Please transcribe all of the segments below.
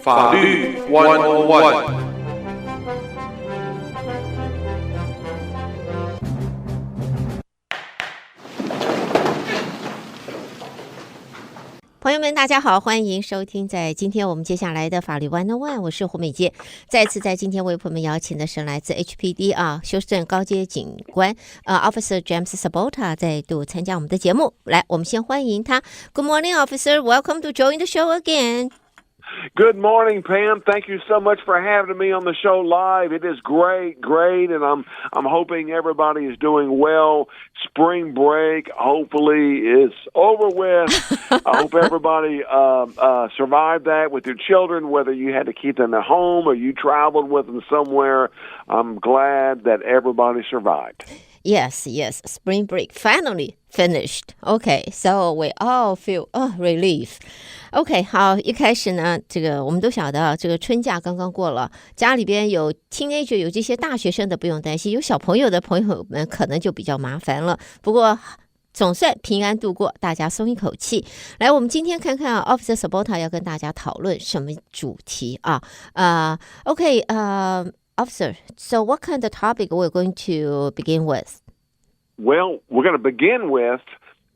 法律101。朋友们大家好，欢迎收听在今天我们接下来的法律101，我是胡美杰。再次在今天为朋友们邀请的是来自 HPD 休斯顿高阶警官Officer James Sabota 再度参加我们的节目。来，我们先欢迎他。 Good morning, Officer. Welcome to join the show again. Good morning, Pam. Thank you so much for having me on the show live. It is great, and I'm hoping everybody is doing well. Spring break hopefully is over with. I hope everybody survived that with your children, whether you had to keep them at home or you traveled with them somewhere. I'm glad that everybody survived. Yes, spring break finally finished. Okay, so we all feel relief. OK, 好，一开始呢，这个我们都晓得这个春假刚刚过了，家里边有 teenager 有这些大学生的不用担心，有小朋友的朋友们可能就比较麻烦了。不过总算平安度过，大家松一口气。来，我们今天看看Officer Sabota 要跟大家讨论什么主题啊？OK, Officer, so what kind of topic we're going to begin with? Well, we're going to begin with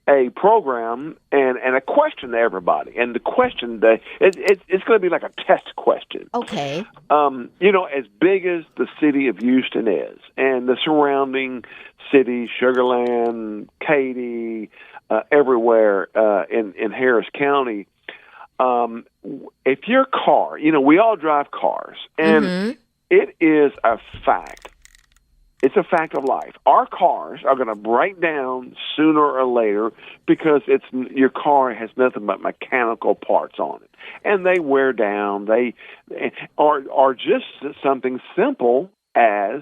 a program and a question to everybody. And the question, it's going to be like a test question. Okay. As big as the city of Houston is and the surrounding cities, Sugar Land, Katy, everywhere in Harris County, if your car, we all drive cars, and it is a fact. It's a fact of life. Our cars are going to break down sooner or later because your car has nothing but mechanical parts on it, and they wear down. They are just something simple as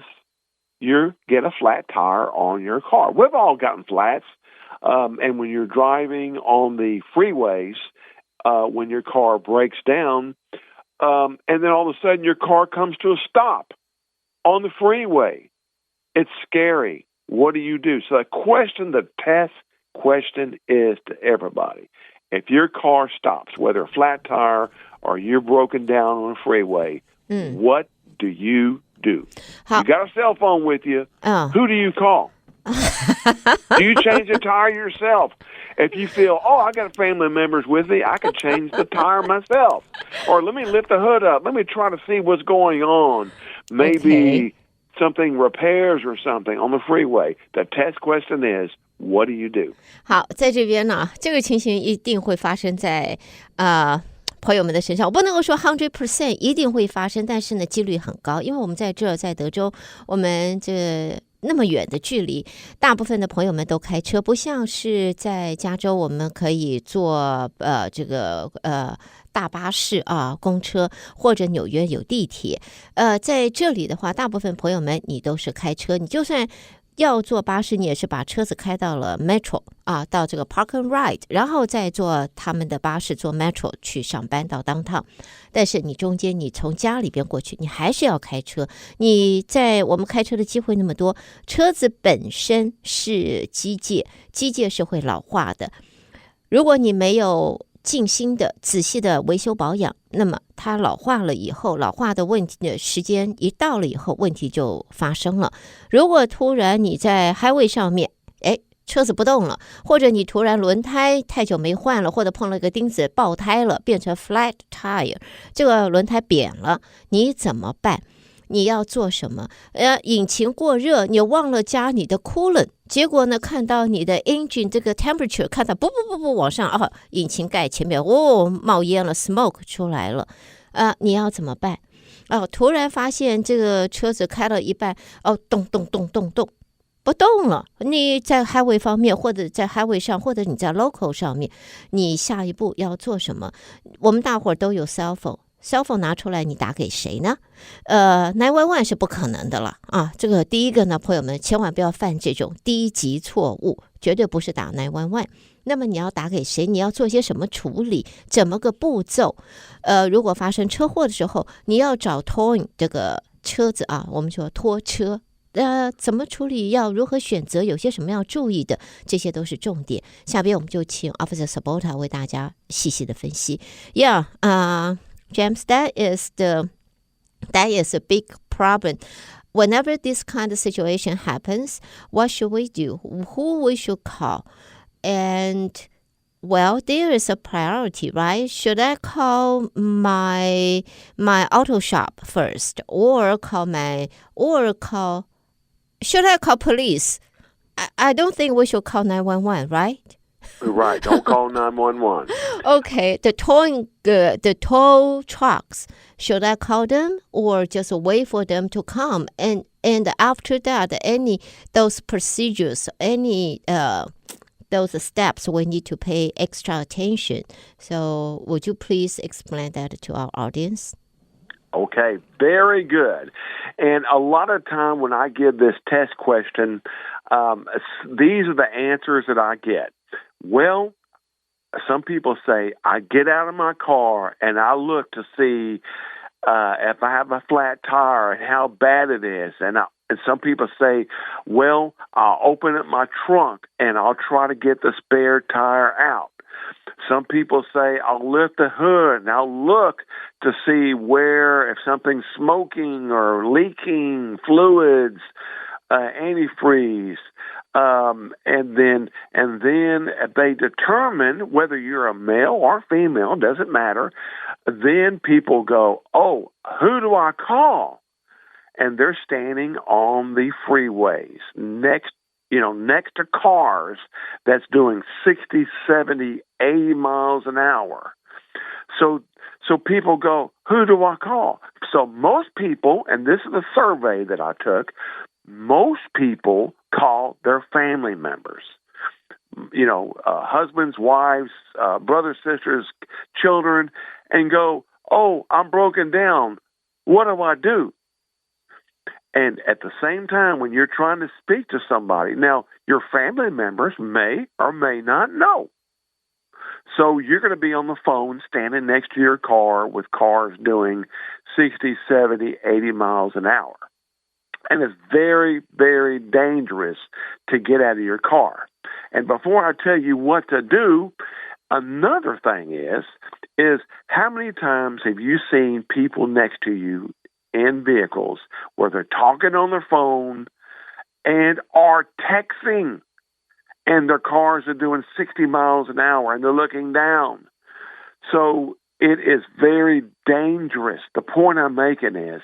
you get a flat tire on your car. We've all gotten flats, and when you're driving on the freeways, when your car breaks down, and then all of a sudden your car comes to a stop on the freeway. It's scary. What do you do? So the test question is to everybody. If your car stops, whether a flat tire or you're broken down on a freeway, what do you do? You got a cell phone with you. Who do you call? Do you change the tire yourself? If you feel, I got family members with me, I can change the tire myself. Or let me lift the hood up. Let me try to see what's going on. Maybe something repairs or something on the freeway. The test question is, what do you do? 好，在这边呢，这个情形一定会发生在朋友们的身上。我不能够说 100% 一定会发生，但是呢，几率很高，因为我们在德州，我们那么远的距离，大部分的朋友们都开车，不像是在加州，我们可以坐大巴士公车，或者纽约有地铁。在这里的话，大部分朋友们你都是开车，你就算要坐巴士，你也是把车子开到了 Metro 到这个 Park and Ride， 然后再坐他们的巴士坐 Metro 去上班到 Downtown。但是你中间你从家里边过去，你还是要开车。我们开车的机会那么多，车子本身是机械是会老化的。如果你没有静心的仔细的维修保养，那么它老化了以后，老化的问题的时间一到了以后，问题就发生了。如果突然你在 highway 上面车子不动了，或者你突然轮胎太久没换了，或者碰了个钉子爆胎了，变成 flat tire， 这个轮胎扁了，你怎么办？你要做什么？引擎过热，你忘了加你的 coolant， 结果呢，看到你的 engine 这个 temperature 看到不往上，引擎盖前面冒烟了 ，smoke 出来了，你要怎么办？突然发现这个车子开了一半，动不动了。你在 highway 方面，或者在 highway 上，或者你在 local 上面，你下一步要做什么？我们大伙儿都有 cell phone拿出来，你打给谁呢？911是不可能的了这个第一个呢，朋友们千万不要犯这种低级错误，绝对不是打911。那么你要打给谁？你要做些什么处理？怎么个步骤？如果发生车祸的时候，你要找 towing 这个车子我们说拖车。怎么处理？要如何选择？有些什么要注意的？这些都是重点。下边我们就请 Officer Sabota 为大家细细的分析。James, that is a big problem. Whenever this kind of situation happens, what should we do? Who we should call? And well, there is a priority, right? Should I call my auto shop first, should I call police? I don't think we should call 911, right? Right. Don't call 911. Okay. The tow trucks, should I call them or just wait for them to come? And after that, those procedures, those steps we need to pay extra attention. So would you please explain that to our audience? Okay, very good. And a lot of time when I give this test question, these are the answers that I get. Well, some people say, I get out of my car and I look to see if I have a flat tire and how bad it is. And some people say, well, I'll open up my trunk and I'll try to get the spare tire out. Some people say, I'll lift the hood and I'll look to see if something's smoking or leaking fluids, antifreeze. And then if they determine whether you're a male or female, doesn't matter, then people go, oh, who do I call? And they're standing on the freeways next to cars that's doing 60, 70, 80 miles an hour. So people go, who do I call? So most people, and this is a survey that I took, most people call their family members. Husbands, wives, brothers, sisters, children, and go, oh, I'm broken down. What do I do? And at the same time, when you're trying to speak to somebody, now your family members may or may not know. So you're going to be on the phone standing next to your car with cars doing 60, 70, 80 miles an hour. And it's very, very dangerous to get out of your car. And before I tell you what to do, another thing is how many times have you seen people next to you in vehicles where they're talking on their phone and are texting and their cars are doing 60 miles an hour and they're looking down? So it is very dangerous. The point I'm making is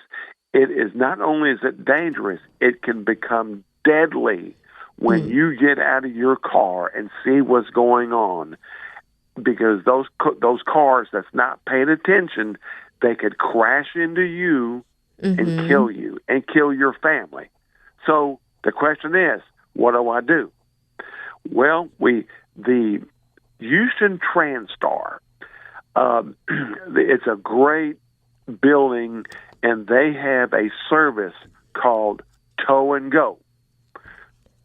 it is not only is it dangerous, it can become deadly when you get out of your car and see what's going on, because those cars that's not paying attention, they could crash into you and kill you and kill your family. So the question is, what do I do? Well, the Houston TransStar, it's a great building, and they have a service called Tow and Go.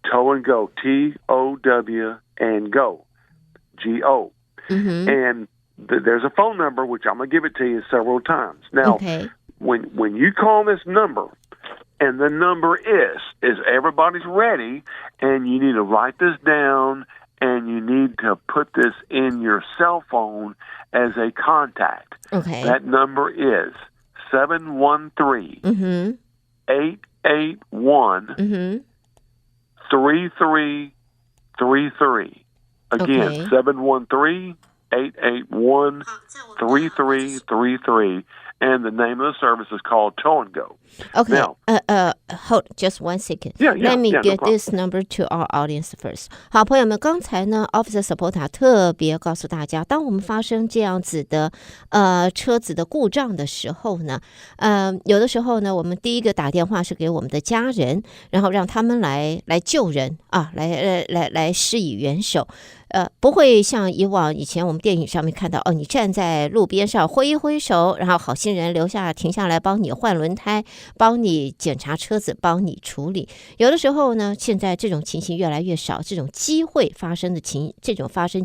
Tow and Go, TOW and Go, GO. And there's a phone number, which I'm going to give it to you several times. Now, when you call this number, and the number is everybody's ready, and you need to write this down, and you need to put this in your cell phone as a contact. Okay. That number is 713 881 3333. Again, 713 881 3333. And the name of the service is called Tow and Go. Okay. Now, hold just 1 second. Let me get this number to our audience first. 好，朋友们，刚才呢 Officer Sabota 特别告诉大家，当我们发生这样子的车子的故障的时候呢，有的时候呢，我们第一个打电话是给我们的家人，然后让他们来救人啊，来施以援手。不会像以前我们电影上面看到，你站在路边上挥一挥手，然后好心人停下来帮你换轮胎，帮你检查车子，帮你处理。有的时候呢，现在这种情形越来越少，这种发生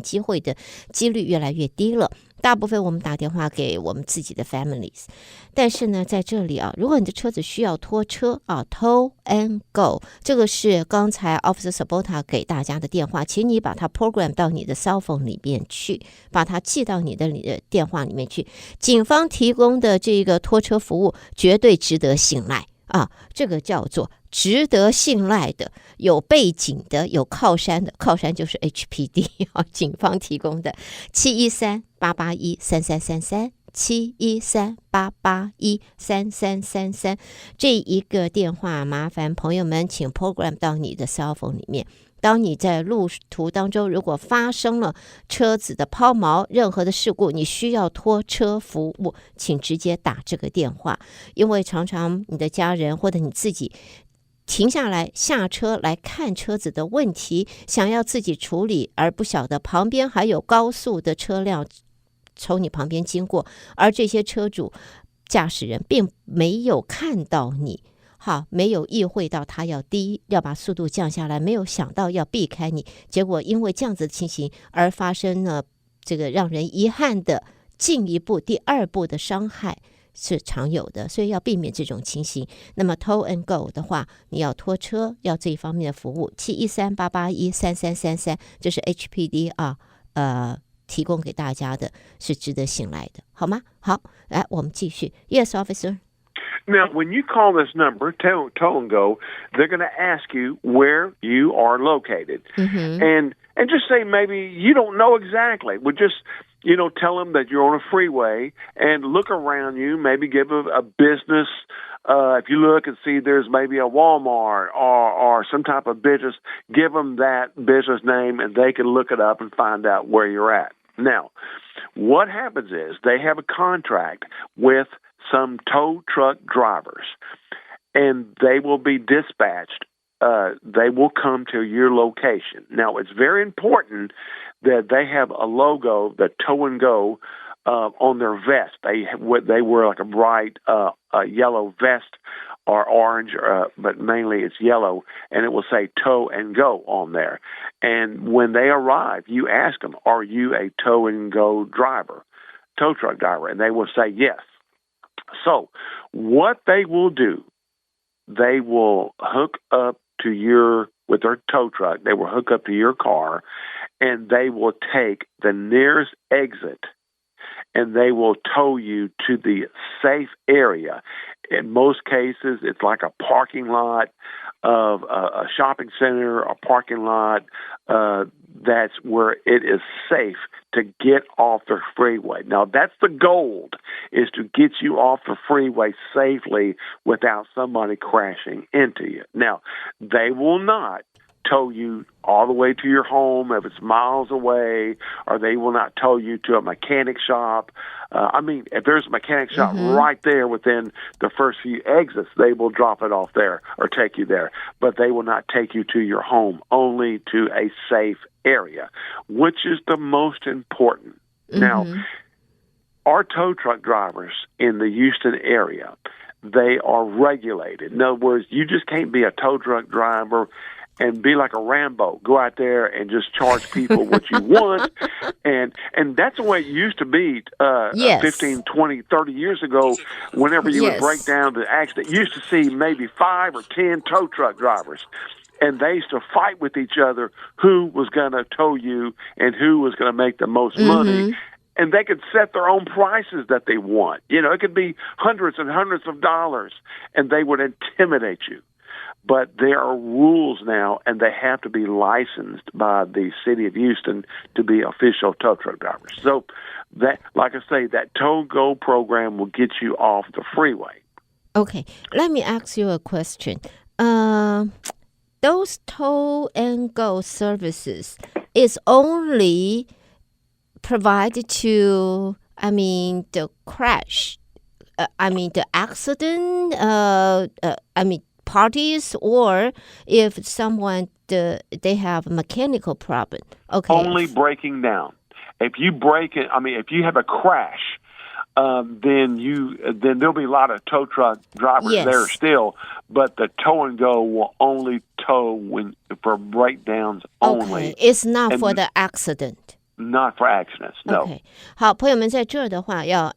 机会的几率越来越低了。大部分我们打电话给我们自己的 families， 但是呢，在这里啊，如果你的车子需要拖车啊 ，tow and go， 这个是刚才 Officer Sabota 给大家的电话，请你把它 program 到你的 cell phone 里面去，把它记到你的电话里面去。警方提供的这个拖车服务绝对值得信赖啊，这个叫做值得信赖的，有背景的，有靠山的，靠山就是 HPD 啊，警方提供的713-881-3333。713-881-3333这一个电话，麻烦朋友们请 program 到你的 cell phone 里面。当你在路途当中，如果发生了车子的抛锚，任何的事故，你需要拖车服务，请直接打这个电话，因为常常你的家人或者你自己停下来下车来看车子的问题，想要自己处理，而不晓得旁边还有高速的车辆从你旁边经过，而这些车主驾驶人并没有看到你，好，没有意会到他要把速度降下来，没有想到要避开你，结果因为这样子的情形而发生了这个让人遗憾的进一步第二步的伤害，是常有的，所以要避免这种情形。那么 tow and go 的话，你要拖车，要这一方面的服务，713-881-3333，这是 HPD 啊，提供给大家的，是值得信赖的，好吗？好，来我们继续。Yes, officer. Now, when you call this number, tow and go, they're going to ask you where you are located. And just say maybe you don't know exactly. Well, just, tell them that you're on a freeway and look around you, maybe give a business. If you look and see there's maybe a Walmart or some type of business, give them that business name and they can look it up and find out where you're at. Now, what happens is they have a contract with some tow truck drivers, and they will be dispatched. They will come to your location. Now, it's very important that they have a logo, the tow and go, on their vest. They wear like a bright yellow vest or orange, but mainly it's yellow, and it will say tow and go on there. And when they arrive, you ask them, are you a tow and go driver, tow truck driver? And they will say yes. So what they will do, they will hook up to with their tow truck, they will hook up to your car, and they will take the nearest exit, and they will tow you to the safe area. In most cases, it's like a parking lot of a shopping center, a parking lot that's where it is safe to get off the freeway. Now, that's the goal, is to get you off the freeway safely without somebody crashing into you. Now, they will not tow you all the way to your home if it's miles away, or they will not tow you to a mechanic shop. If there's a mechanic shop right there within the first few exits, they will drop it off there or take you there. But they will not take you to your home, only to a safe area, which is the most important. Now, our tow truck drivers in the Houston area, they are regulated. In other words, you just can't be a tow truck driver and be like a Rambo, go out there and just charge people what you want. And that's the way it used to be 15, 20, 30 years ago. Whenever you would break down the accident, you used to see maybe 5 or 10 tow truck drivers. And they used to fight with each other who was going to tow you and who was going to make the most money. And they could set their own prices that they want. It could be hundreds and hundreds of dollars, and they would intimidate you. But there are rules now, and they have to be licensed by the city of Houston to be official tow truck drivers. So, that, like I say, that tow go program will get you off the freeway. Okay, let me ask you a question. Those tow and go services is only provided to, the crash, the accident, parties, or if someone they have a mechanical problem. Okay. Only breaking down. If you break it, if you have a crash, then there'll be a lot of tow truck drivers there still, but the tow and go will only tow for breakdowns only. Okay. It's not for the accident. not for accidents. No. OK， 好，朋友们，在这儿的话要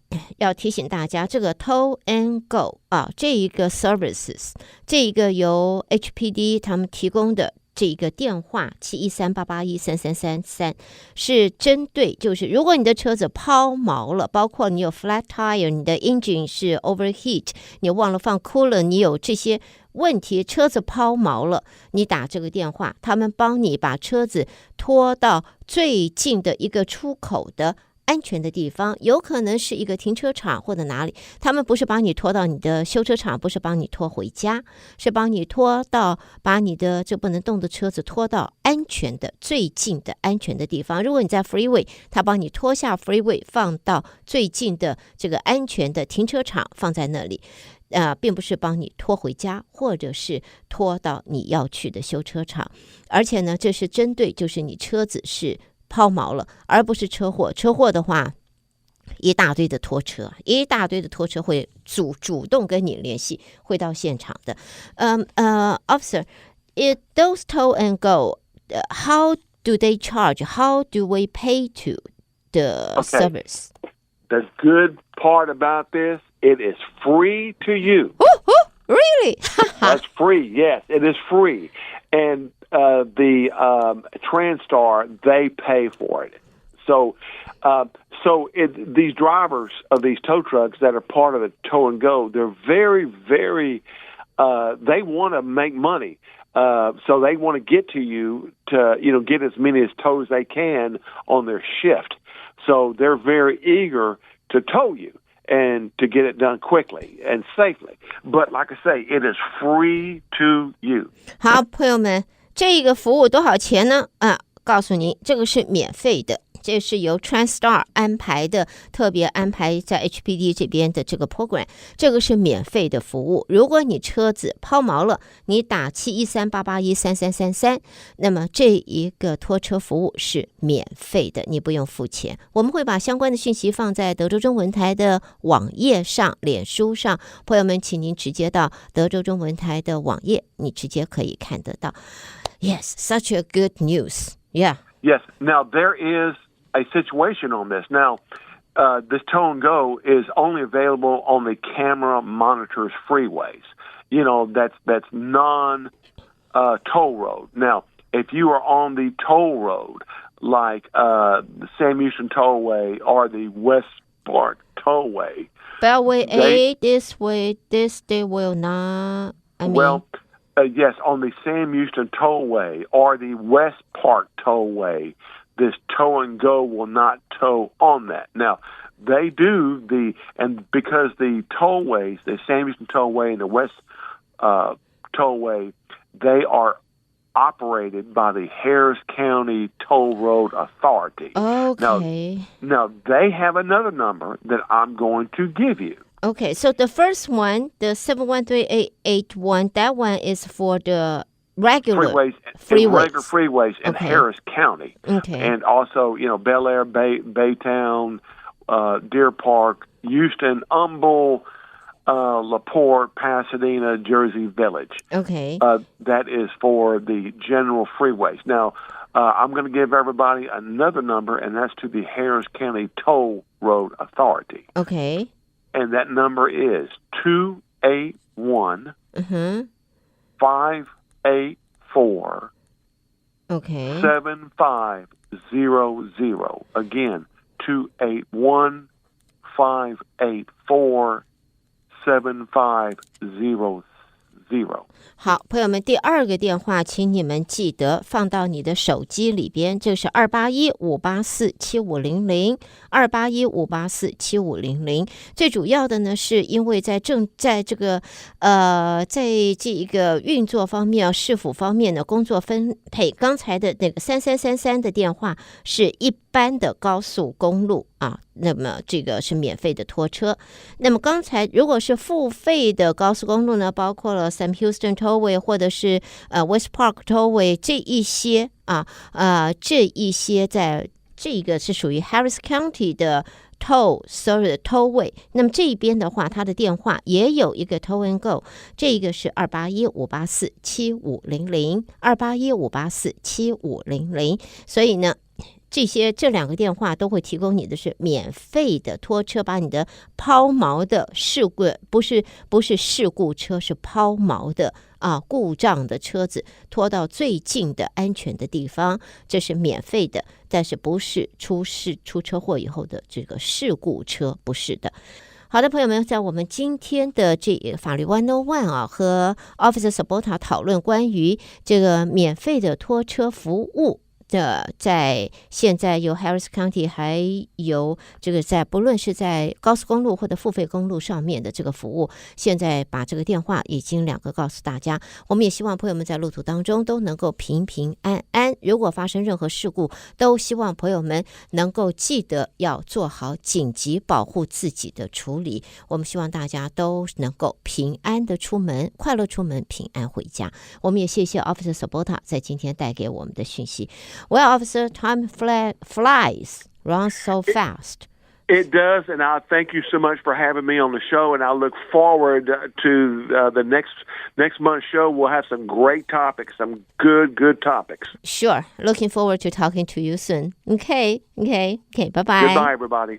提醒大家，这个 Tow and Go 啊，这一个 services， 这一个由 HPD 他们提供的这一个电话713-881-3333是针对，就是如果你的车子抛锚了，包括你有 flat tire， 你的 engine 是 overheat， 你忘了放 cooler， 你有这些问题，车子抛锚了，你打这个电话，他们帮你把车子拖到最近的一个出口的安全的地方，有可能是一个停车场或者哪里，他们不是帮你拖到你的修车厂，不是帮你拖回家，是帮你拖到把你的这不能动的车子拖到安全的最近的安全的地方。如果你在 freeway， 他帮你拖下 freeway 放到最近的这个安全的停车场，放在那里。并不是帮你拖回家，或者是拖到你要去的修车厂，而且呢，这是针对就是你车子是抛锚了，而不是车祸。车祸的话，一大堆的拖车会主动跟你联系，会到现场的。Officer, those tow and go, how do they charge? How do we pay to the service? The good part about this, it is free to you. Really? That's free. Yes, it is free. And the TransStar, they pay for it. So these drivers of these tow trucks that are part of the tow and go, they're very, very, they want to make money. So they want to get to you to, get as many as tows they can on their shift. So they're very eager to tow you and to get it done quickly and safely. But like I say, it is free to you. 好，朋友们，这个服务多少钱呢？告诉您，这个是免费的。这是由 TransStar 安排的，特别安排在 HPD 这边的这个 program， 这个是免费的服务。如果你车子抛锚了，你打713-881-3333，那么这一个拖车服务是免费的，你不用付钱。我们会把相关的讯息放在德州中文台的网页上、脸书上，朋友们，请您直接到德州中文台的网页，你直接可以看得到。Yes, such a good news. Yeah. Yes. Now there is a situation on this. Now, this tow and go is only available on the camera monitors freeways. That's non toll road. Now, if you are on the toll road, like the Sam Houston Tollway or the West Park Tollway, Beltway A, this way, this they will not. Yes, on the Sam Houston Tollway or the West Park Tollway, this tow and go will not tow on that. Now, they do and because the tollways, the Sam Houston Tollway and the West Tollway, they are operated by the Harris County Toll Road Authority. Okay. Now they have another number that I'm going to give you. Okay, so the first one, the 713-881, that one is for the regular freeways in Harris County. Okay. And also, Bel Air, Baytown, Deer Park, Houston, Humble, LaPorte, Pasadena, Jersey Village. Okay. That is for the general freeways. Now, I'm going to give everybody another number, and that's to the Harris County Toll Road Authority. Okay. And that number is 281 584 okay. 7500. Again, 281 584 7500. 好，朋友们，第二个电话，请你们记得放到你的手机里边，这是281-584-7500 281-584-7500。最主要的呢，是因为在这个在这一个运作方面、市府方面的工作分配，刚才的那个3333的电话是一般的高速公路啊，那么这个是免费的拖车。那么刚才如果是付费的高速公路呢，包括了 Sam Houston Tollway 或者是West Park Tollway 这一些这一些在这个是属于 Harris County 的 Tollway。那么这一边的话，它的电话也有一个 Tow and Go， 这个是281-584-7500 281-584-7500。所以呢，这两个电话都会提供你的是免费的拖车，把你的抛锚的事故不是事故车，是抛锚的故障的车子拖到最近的安全的地方，这是免费的，但是不是出车祸以后的这个事故车，不是的。好的，朋友们，在我们今天的这法律101和 Officer Sabota 讨论关于这个免费的拖车服务的，在现在有 Harris County 还有这个在不论是在高速公路或者付费公路上面的这个服务，现在把这个电话已经2个告诉大家。我们也希望朋友们在路途当中都能够平平安安，如果发生任何事故，都希望朋友们能够记得要做好紧急保护自己的处理。我们希望大家都能够平安的出门，快乐出门，平安回家。我们也谢谢 Officer Sabota 在今天带给我们的讯息。Well, Officer, time flies, runs so fast. It does, and I thank you so much for having me on the show, and I look forward to the next month's show. We'll have some great topics, some good topics. Sure. Looking forward to talking to you soon. Okay. Bye-bye. Goodbye, everybody.